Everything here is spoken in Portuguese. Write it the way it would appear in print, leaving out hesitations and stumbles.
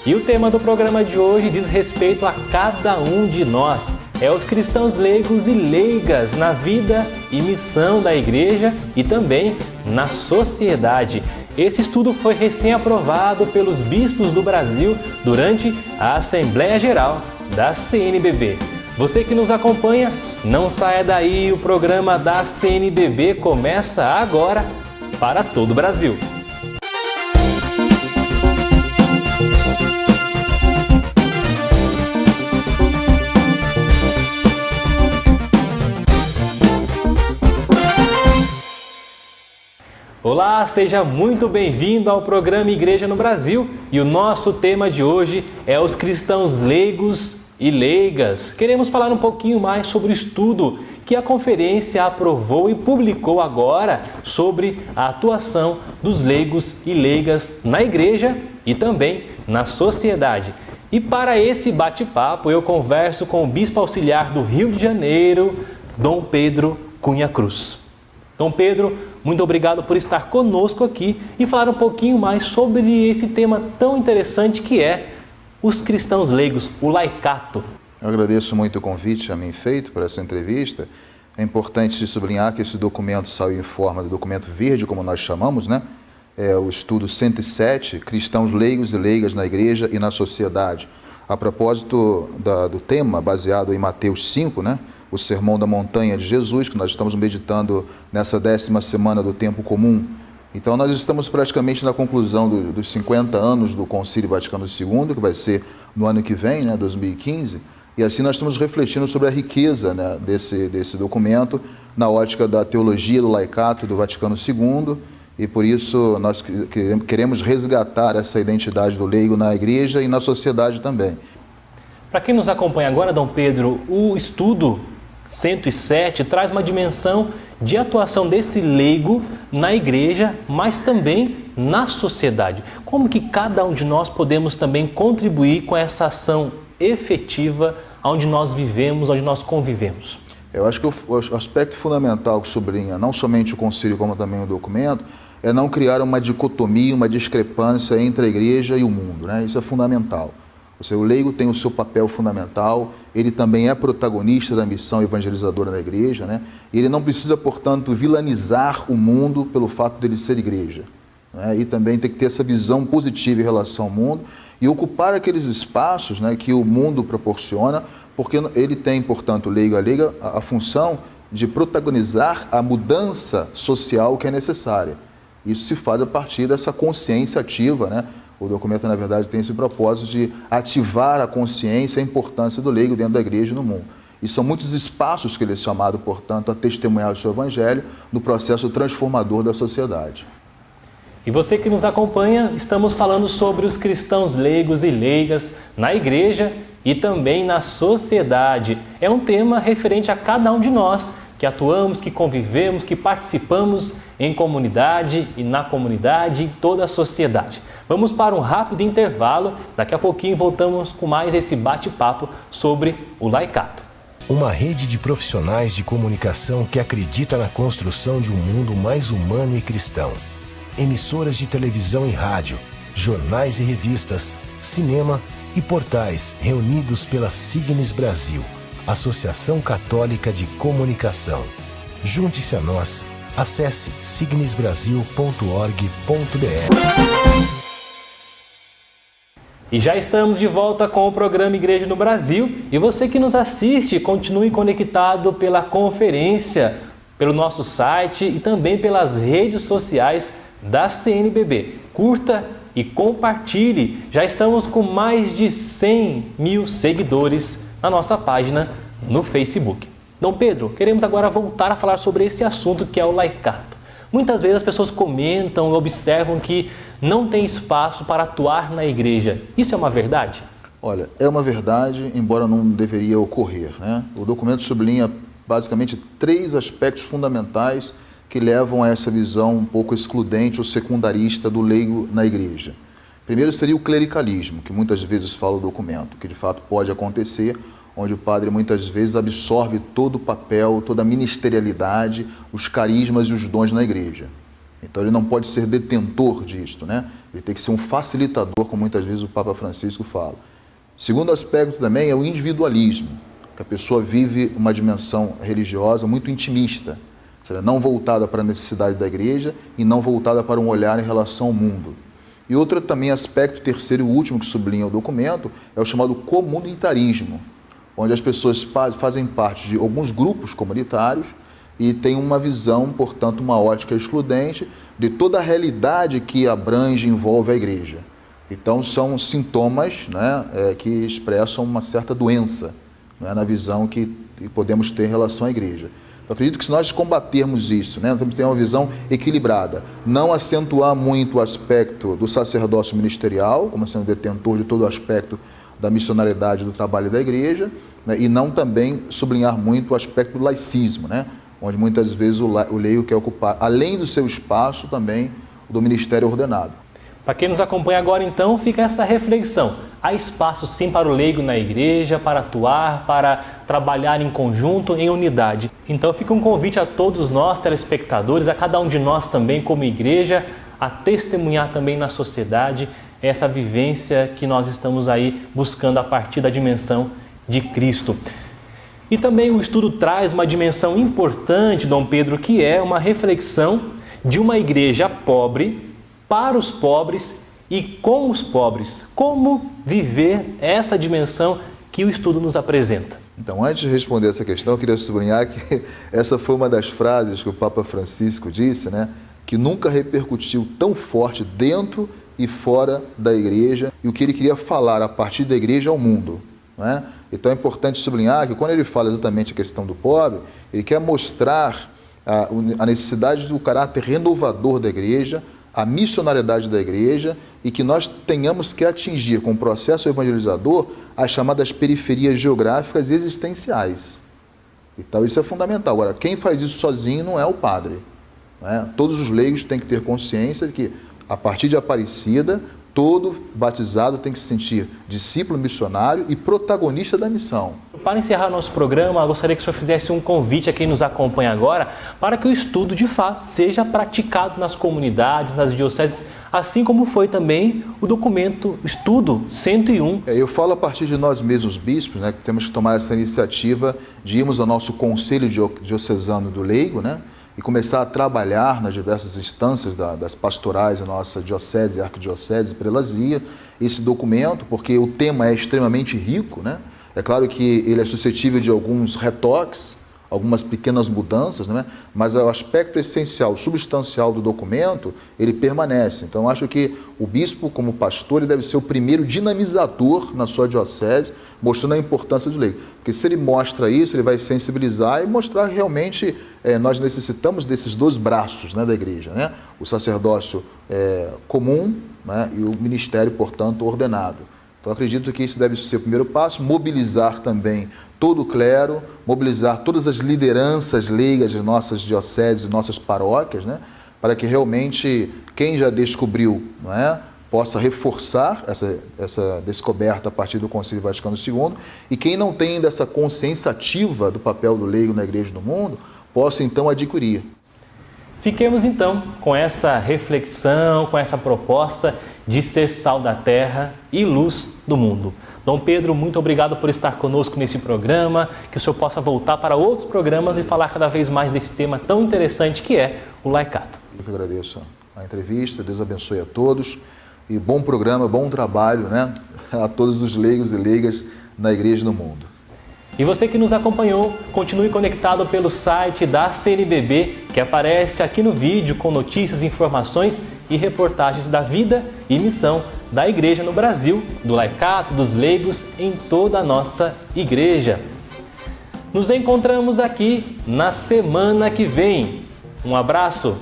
E o tema do programa de hoje diz respeito a cada um de nós. É os cristãos leigos e leigas na vida e missão da igreja e também na sociedade. Esse estudo foi recém-aprovado pelos bispos do Brasil durante a Assembleia Geral da CNBB. Você que nos acompanha, não saia daí, o programa da CNBB começa agora para todo o Brasil. Olá, seja muito bem-vindo ao programa Igreja no Brasil e o nosso tema de hoje é os cristãos leigos e leigas. Queremos falar um pouquinho mais sobre o estudo que a conferência aprovou e publicou agora sobre a atuação dos leigos e leigas na igreja e também na sociedade. E para esse bate-papo eu converso com o bispo auxiliar do Rio de Janeiro, Dom Pedro Cunha Cruz. Dom Pedro, muito obrigado por estar conosco aqui e falar um pouquinho mais sobre esse tema tão interessante que é os cristãos leigos, o laicato. Eu agradeço muito o convite a mim feito para essa entrevista. É importante se sublinhar que esse documento saiu em forma de documento verde, como nós chamamos, né? É o estudo 107, Cristãos leigos e leigas na igreja e na sociedade. A propósito do tema, baseado em Mateus 5, né? O Sermão da Montanha de Jesus, que nós estamos meditando nessa 10ª semana do Tempo Comum. Então nós estamos praticamente na conclusão dos 50 anos do Concílio Vaticano II, que vai ser no ano que vem, né, 2015, e assim nós estamos refletindo sobre a riqueza, né, desse documento na ótica da teologia do laicato do Vaticano II, e por isso nós queremos resgatar essa identidade do leigo na igreja e na sociedade também. Para quem nos acompanha agora, Dom Pedro, o estudo 107 traz uma dimensão de atuação desse leigo na igreja, mas também na sociedade. Como que cada um de nós podemos também contribuir com essa ação efetiva onde nós vivemos, onde nós convivemos? Eu acho que o aspecto fundamental que sublinha não somente o concílio como também o documento é não criar uma dicotomia, uma discrepância entre a igreja e o mundo, né? Isso é fundamental. Ou seja, o leigo tem o seu papel fundamental, ele também é protagonista da missão evangelizadora da igreja, né? E ele não precisa, portanto, vilanizar o mundo pelo fato dele ser igreja, né? E também tem que ter essa visão positiva em relação ao mundo e ocupar aqueles espaços, né, que o mundo proporciona, porque ele tem, portanto, o leigo e a leiga, a função de protagonizar a mudança social que é necessária. Isso se faz a partir dessa consciência ativa, né? O documento, na verdade, tem esse propósito de ativar a consciência e a importância do leigo dentro da igreja e no mundo. E são muitos espaços que ele é chamado, portanto, a testemunhar o seu evangelho no processo transformador da sociedade. E você que nos acompanha, estamos falando sobre os cristãos leigos e leigas na igreja e também na sociedade. É um tema referente a cada um de nós, que atuamos, que convivemos, que participamos em comunidade e na comunidade e toda a sociedade. Vamos para um rápido intervalo, daqui a pouquinho voltamos com mais esse bate-papo sobre o laicato. Uma rede de profissionais de comunicação que acredita na construção de um mundo mais humano e cristão. Emissoras de televisão e rádio, jornais e revistas, cinema e portais reunidos pela Signis Brasil, Associação Católica de Comunicação. Junte-se a nós. Acesse signisbrasil.org.br. E já estamos de volta com o programa Igreja no Brasil. E você que nos assiste, continue conectado pela conferência, pelo nosso site e também pelas redes sociais da CNBB. Curta e compartilhe. Já estamos com mais de 100 mil seguidores na nossa página no Facebook. Dom Pedro, queremos agora voltar a falar sobre esse assunto que é o laicato. Muitas vezes as pessoas comentam e observam que não tem espaço para atuar na igreja. Isso é uma verdade? Olha, é uma verdade, embora não deveria ocorrer, né? O documento sublinha basicamente 3 aspectos fundamentais que levam a essa visão um pouco excludente ou secundarista do leigo na igreja. Primeiro seria o clericalismo, que muitas vezes fala o documento, que de fato pode acontecer, onde o padre muitas vezes absorve todo o papel, toda a ministerialidade, os carismas e os dons na igreja. Então ele não pode ser detentor disto, né? Ele tem que ser um facilitador, como muitas vezes o Papa Francisco fala. Segundo aspecto também é o individualismo, que a pessoa vive uma dimensão religiosa muito intimista, ou seja, não voltada para a necessidade da igreja e não voltada para um olhar em relação ao mundo. E outro também aspecto, terceiro e último, que sublinha o documento, é o chamado comunitarismo, onde as pessoas fazem parte de alguns grupos comunitários e têm uma visão, portanto, uma ótica excludente de toda a realidade que abrange e envolve a igreja. Então, são sintomas, né, que expressam uma certa doença, né, na visão que podemos ter em relação à igreja. Eu acredito que se nós combatermos isso, né, temos que ter uma visão equilibrada, não acentuar muito o aspecto do sacerdócio ministerial, como sendo detentor de todo o aspecto da missionariedade do trabalho da igreja, né, e não também sublinhar muito o aspecto do laicismo, né, onde muitas vezes o leigo quer ocupar, além do seu espaço, também do ministério ordenado. Para quem nos acompanha agora, então, fica essa reflexão. Há espaço sim para o leigo na igreja, para atuar, para trabalhar em conjunto, em unidade. Então fica um convite a todos nós, telespectadores, a cada um de nós também como igreja, a testemunhar também na sociedade essa vivência que nós estamos aí buscando a partir da dimensão de Cristo. E também o estudo traz uma dimensão importante, Dom Pedro, que é uma reflexão de uma igreja pobre para os pobres e com os pobres. Como viver essa dimensão que o estudo nos apresenta? Então, antes de responder essa questão, eu queria sublinhar que essa foi uma das frases que o Papa Francisco disse, né, que nunca repercutiu tão forte dentro e fora da igreja, e o que ele queria falar a partir da igreja ao mundo, né? Então é importante sublinhar que quando ele fala exatamente a questão do pobre, ele quer mostrar a necessidade do caráter renovador da igreja, a missionariedade da igreja, e que nós tenhamos que atingir com o processo evangelizador as chamadas periferias geográficas e existenciais. Então isso é fundamental. Agora, quem faz isso sozinho não é o padre, né? Todos os leigos têm que ter consciência de que, a partir de Aparecida, todo batizado tem que se sentir discípulo missionário e protagonista da missão. Para encerrar nosso programa, eu gostaria que o senhor fizesse um convite a quem nos acompanha agora para que o estudo, de fato, seja praticado nas comunidades, nas dioceses, assim como foi também o documento Estudo 101. Eu falo a partir de nós mesmos, bispos, né, que temos que tomar essa iniciativa de irmos ao nosso Conselho Diocesano do Leigo, né, e começar a trabalhar nas diversas instâncias das pastorais da nossa diocese, arquidiocese e prelazia, esse documento, porque o tema é extremamente rico, né? É claro que ele é suscetível de alguns retoques, algumas pequenas mudanças, né? Mas o aspecto essencial, substancial do documento, ele permanece. Então, eu acho que o bispo, como pastor, ele deve ser o primeiro dinamizador na sua diocese, mostrando a importância do leigo. Porque se ele mostra isso, ele vai sensibilizar e mostrar que realmente nós necessitamos desses dois braços, né, da igreja, né? O sacerdócio comum, né, e o ministério, portanto, ordenado. Então, acredito que esse deve ser o primeiro passo, mobilizar também todo o clero, mobilizar todas as lideranças leigas de nossas dioceses, nossas paróquias, né, para que realmente quem já descobriu, não é, possa reforçar essa descoberta a partir do Concílio Vaticano II, e quem não tem ainda essa consciência ativa do papel do leigo na igreja do mundo, possa então adquirir. Fiquemos então com essa reflexão, com essa proposta de ser sal da terra e luz do mundo. Dom Pedro, muito obrigado por estar conosco nesse programa, que o senhor possa voltar para outros programas e falar cada vez mais desse tema tão interessante que é o laicato. Eu que agradeço a entrevista, Deus abençoe a todos e bom programa, bom trabalho, né, a todos os leigos e leigas na igreja no mundo. E você que nos acompanhou, continue conectado pelo site da CNBB, que aparece aqui no vídeo com notícias, informações e reportagens da vida e missão da igreja no Brasil, do laicato, dos leigos em toda a nossa igreja. Nos encontramos aqui na semana que vem. Um abraço!